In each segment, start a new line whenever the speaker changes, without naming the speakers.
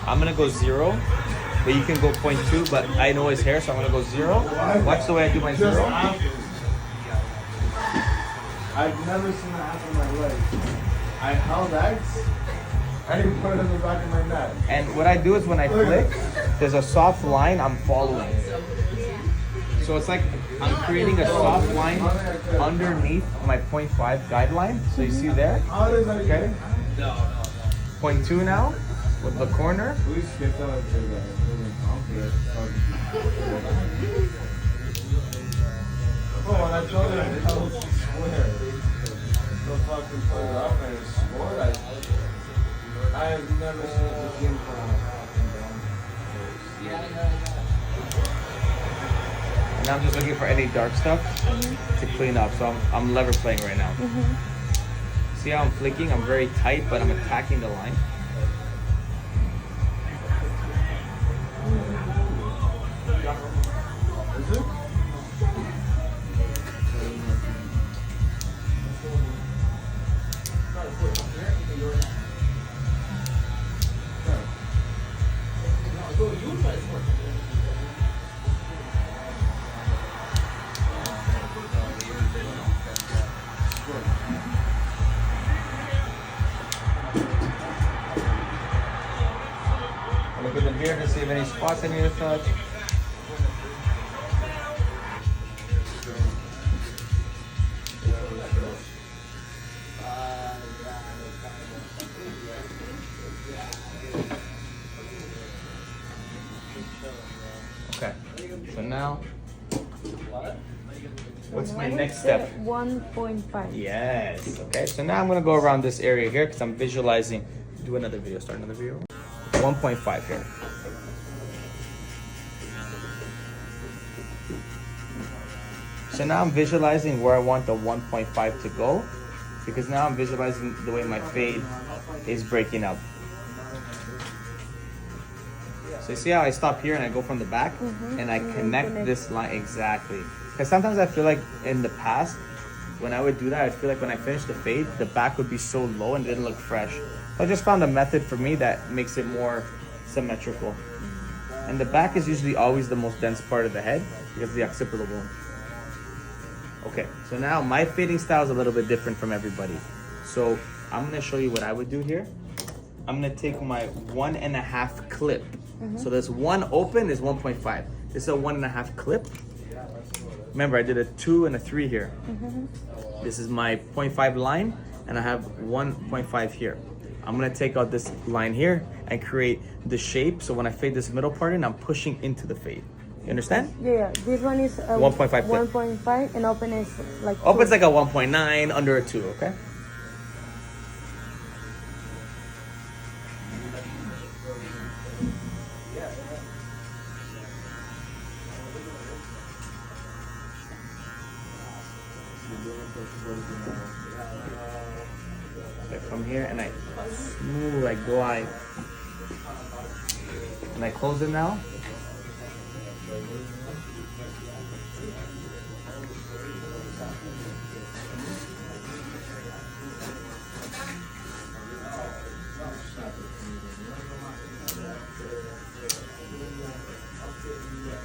I'm gonna go 0, but you can go 0.2, but I know his hair, so I'm gonna go 0. Watch the way I do my 0.
I've never seen that happen in my life. I held X, I didn't put it in the back of my neck.
And what I do is when I flick, there's a soft line I'm following. So it's like I'm creating a soft line underneath my 0.5 guideline. So you see there? Okay. 0.2 now with the corner.
Please skip that up to that. Oh, and I told her I was square. So fucking put it up and it scored. I have never seen it begin from
And I'm just looking for any dark stuff to clean up. So I'm lever playing right now. See how I'm flicking? I'm very tight, but I'm attacking the line.
Is it?
Look at the beard to see if any spots I need to touch. Okay, so now, what's my next step?
1.5.
Yes, okay, so now I'm gonna go around this area here because I'm visualizing. Do another video, start another video. 1.5 here. So now I'm visualizing where I want the 1.5 to go because now I'm visualizing the way my fade is breaking up. So you see how I stop here and I go from the back and I connect this line exactly. Because sometimes I feel like in the past, when I would do that, I feel like when I finish the fade, the back would be so low and it didn't look fresh. So I just found a method for me that makes it more symmetrical. And the back is usually always the most dense part of the head because of the occipital bone. Okay, so now my fading style is a little bit different from everybody. So I'm gonna show you what I would do here. I'm gonna take my 1.5 clip. So this one open is 1.5. This is a 1.5 clip. Remember, I did a 2 and a 3 here. This is my 0.5 line, and I have 1.5 here. I'm gonna take out this line here and create the shape. So when I fade this middle part in, I'm pushing into the fade. You understand?
Yeah, this one is
1.5 clip.
1.5 and open is like
Open's
2.
like a 1.9, under a 2, okay? I come here and I smooth, like glide. And I close it now.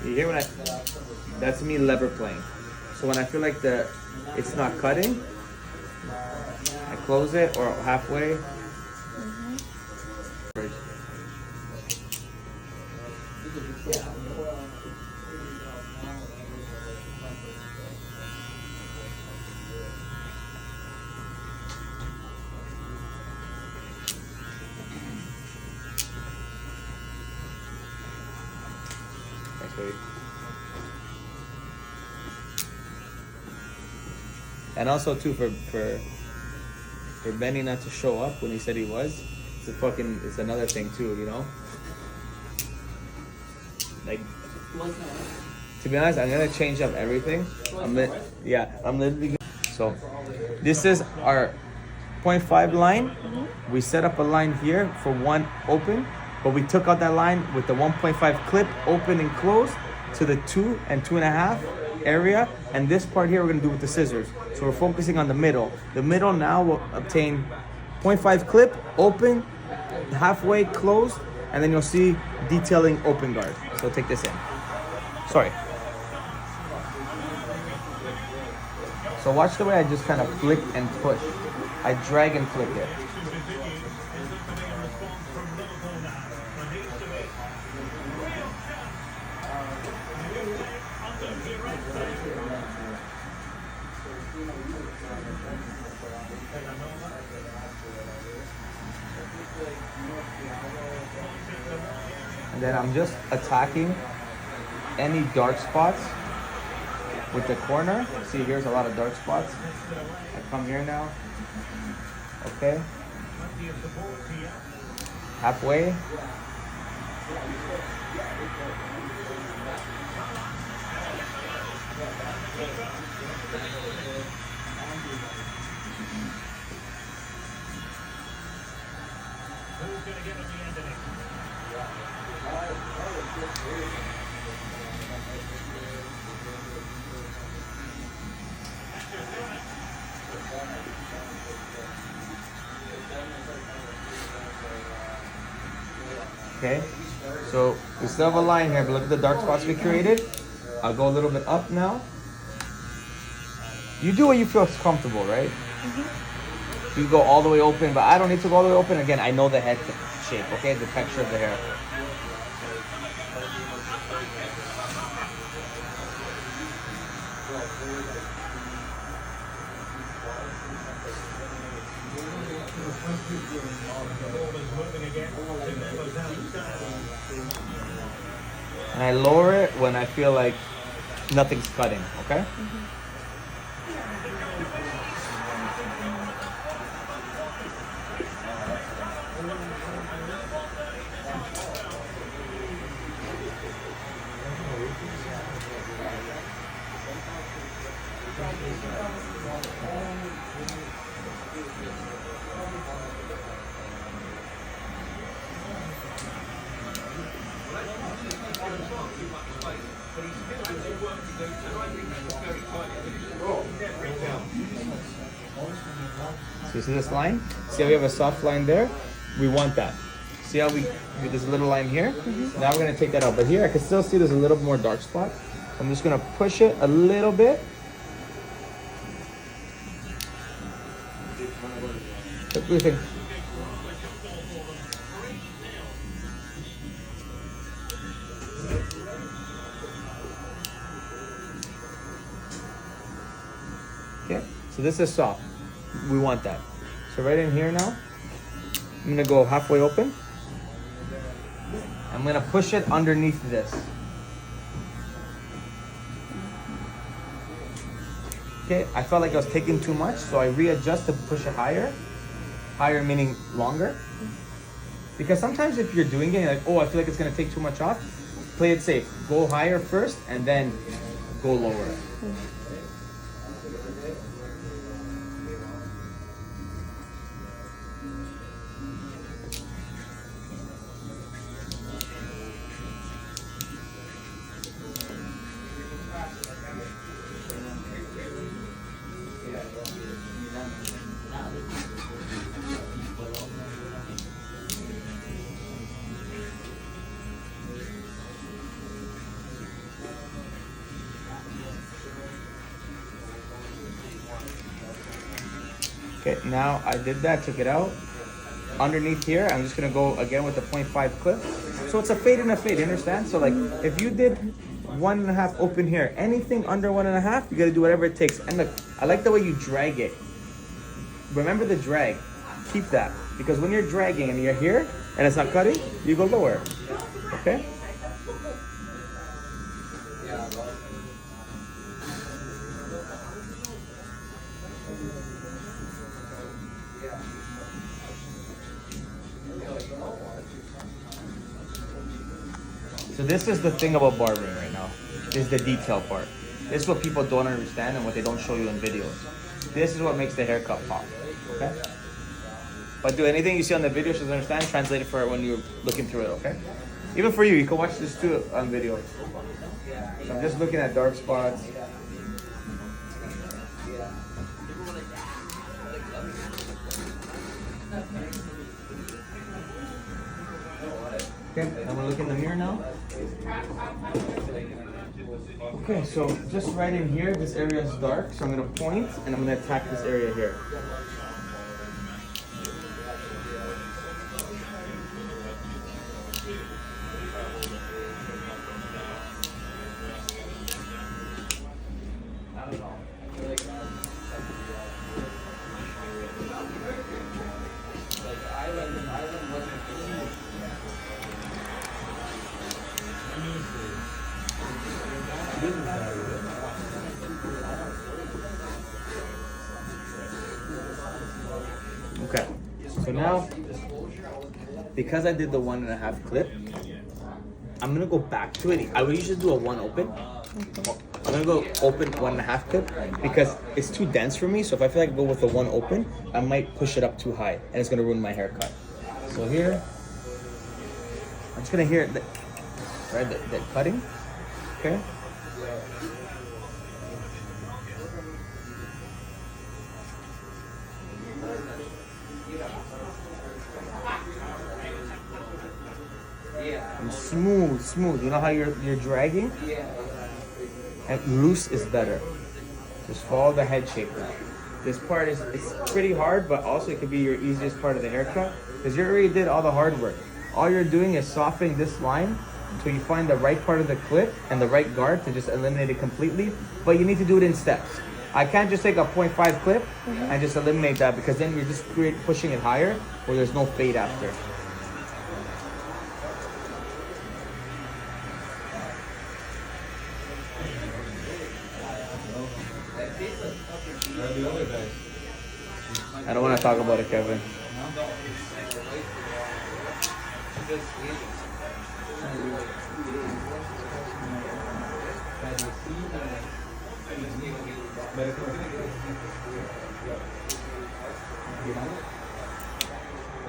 You hear when that's me lever playing. So when I feel like it's not cutting, I close it or halfway. Thanks, baby. And also too for Benny not to show up when he said he was, it's another thing too, you know? Like, to be honest, I'm gonna change up everything. I'm literally so this is our 0.5 line. We set up a line here for one open, but we took out that line with the 1.5 clip, open and close to the 2 and 2.5 area, and this part here we're gonna do with the scissors. So we're focusing on the middle. The middle now will obtain 0.5 clip, open, halfway closed, and then you'll see detailing open guard. So take this in. Sorry. So watch the way I just kind of flick and push. I drag and flick it. And then I'm just attacking any dark spots with the corner. See, here's a lot of dark spots. I come here now. Okay. Halfway.
Who's going to get on the end of it?
Okay, so we still have a line here, but look at the dark spots we created. I'll go a little bit up now. You do what you feel comfortable, right? You go all the way open, but I don't need to go all the way open. Again, I know the head shape, okay? The texture of the hair. And I lower it when I feel like nothing's cutting, okay? So you see this line? See how we have a soft line there? We want that. See how there's a little line here? Now we're gonna take that out. But here I can still see there's a little more dark spot. I'm just gonna push it a little bit. What do you think? Okay, so this is soft. We want that. So right in here now, I'm gonna go halfway open. I'm gonna push it underneath this. Okay, I felt like I was taking too much, so I readjust to push it higher. Higher meaning longer. Because sometimes if you're doing it, you're like, oh, I feel like it's gonna take too much off. Play it safe. Go higher first and then go lower. Okay, now I did that, took it out. Underneath here, I'm just gonna go again with the 0.5 clip. So it's a fade and a fade, you understand? So like, if you did 1.5 open here, anything under 1.5, you gotta do whatever it takes. And look, I like the way you drag it. Remember the drag, keep that. Because when you're dragging and you're here, and it's not cutting, you go lower, okay? So this is the thing about barbering right now, is the detail part. This is what people don't understand and what they don't show you in videos. This is what makes the haircut pop, okay? But do anything you see on the video, you should understand, translate it for when you're looking through it, okay? Even for you, you can watch this too on video. So I'm just looking at dark spots. Okay, I'm gonna look in the mirror now. Okay, so just right in here, this area is dark, so I'm gonna point and I'm gonna attack this area here. Okay, so now, because I did the 1.5 clip, I'm gonna go back to it. I would usually do a 1 open. I'm gonna go open 1.5 clip because it's too dense for me. So if I feel like I go with the 1 open, I might push it up too high and it's gonna ruin my haircut. So here, I'm just gonna hear it, right, the cutting, okay? And smooth. You know how you're dragging? And loose is better. Just follow the head shape now. This part it's pretty hard, but also it could be your easiest part of the haircut because you already did all the hard work. All you're doing is softening this line until you find the right part of the clip and the right guard to just eliminate it completely. But you need to do it in steps. I can't just take a 0.5 clip and just eliminate that because then you're just pushing it higher where there's no fade after. I don't want to talk about it, Kevin.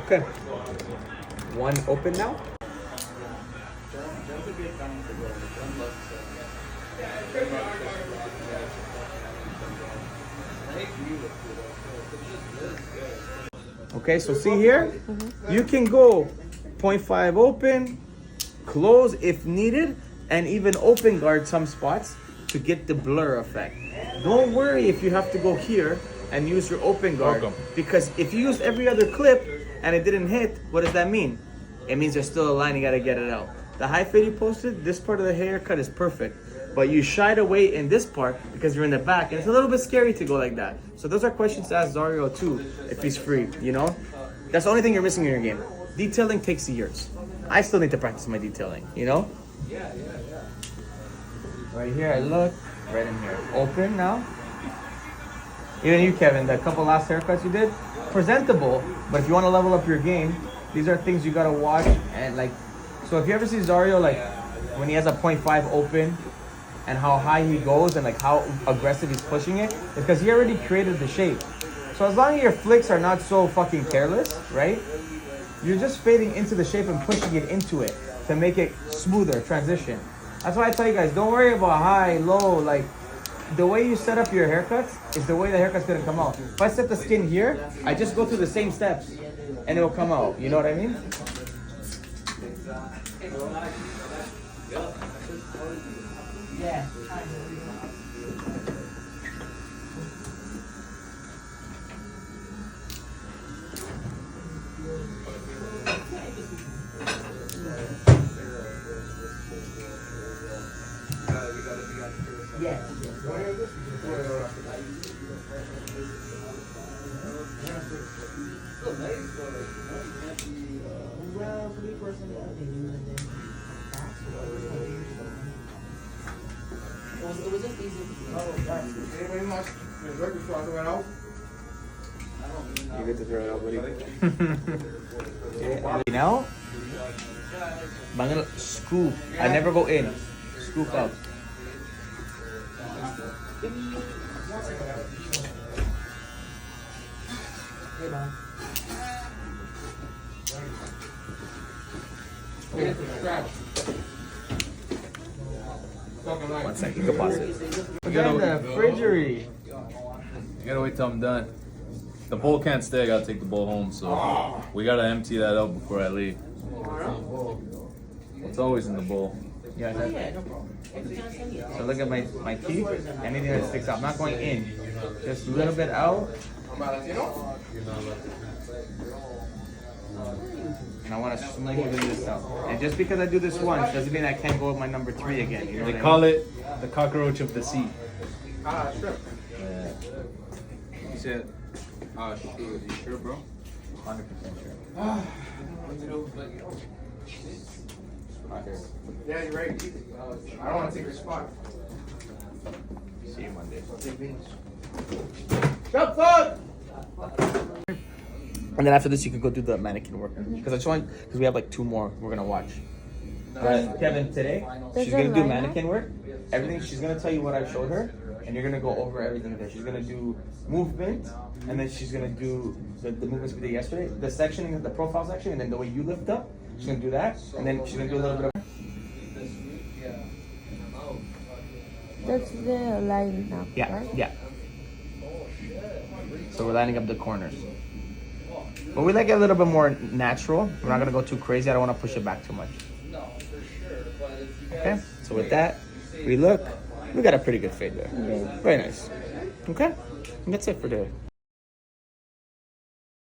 Okay. 1 open now. Okay, so see here, you can go 0.5 open, close if needed, and even open guard some spots to get the blur effect. Don't worry if you have to go here and use your open guard, because if you use every other clip and it didn't hit, what does that mean? It means there's still a line, you gotta get it out. The high fade you posted, this part of the haircut is perfect, but you shied away in this part because you're in the back, and it's a little bit scary to go like that. So those are questions to ask Zario too, if he's free, you know? That's the only thing you're missing in your game. Detailing takes years. I still need to practice my detailing, you know? Yeah. Right here, I look, right in here. Open now. Even you, Kevin, the couple last haircuts you did, presentable, but if you want to level up your game, these are things you gotta watch. And like, so if you ever see Zario, like when he has a 0.5 open and how high he goes and like how aggressive he's pushing it, it's because he already created the shape. So as long as your flicks are not so fucking careless, right? You're just fading into the shape and pushing it into it to make it smoother, transition. That's why I tell you guys, don't worry about high, low, like the way you set up your haircuts is the way the haircut's gonna come out. If I set the skin here, I just go through the same steps and it'll come out. You know what I mean? Yeah. You get to throw it out, buddy. Okay, now, I'm gonna scoop. I never go in. Scoop up. One second, go pause it. Again, the fridgery.
You gotta wait till I'm done. The bowl can't stay, I gotta take the bowl home, so we gotta empty that out before I leave. It's always in the bowl.
Yeah. So look at my teeth. Anything that sticks out. I'm not going in. Just a little bit out. And I want to smoothly this out. And just because I do this once doesn't mean I can't go with my number 3 again. You know
They
what I
call
mean?
it the cockroach of the sea.
Sure.
Yeah.
He said, shoot, you sure, bro?
100% sure.
Yeah, you're right. I don't want to take your spot.
See you Monday.
Jump foot!
And then after this, you can go do the mannequin work. Because we have like 2 more we're gonna watch. But Kevin, today she's gonna do mannequin work. Everything she's gonna tell you what I showed her, and you're gonna go over everything there. She's gonna do movement, and then she's gonna do the movements we did yesterday, the section, the profile section, and then the way you lift up. She's gonna do that, and then she's gonna do a little bit of.
That's the line up,
Yeah,
right?
yeah. So we're lining up the corners. But we like it a little bit more natural. We're not gonna go too crazy. I don't want to push it back too much. Okay. So with that, we got a pretty good fade there.
Yeah.
Very nice. Okay. And that's it for today.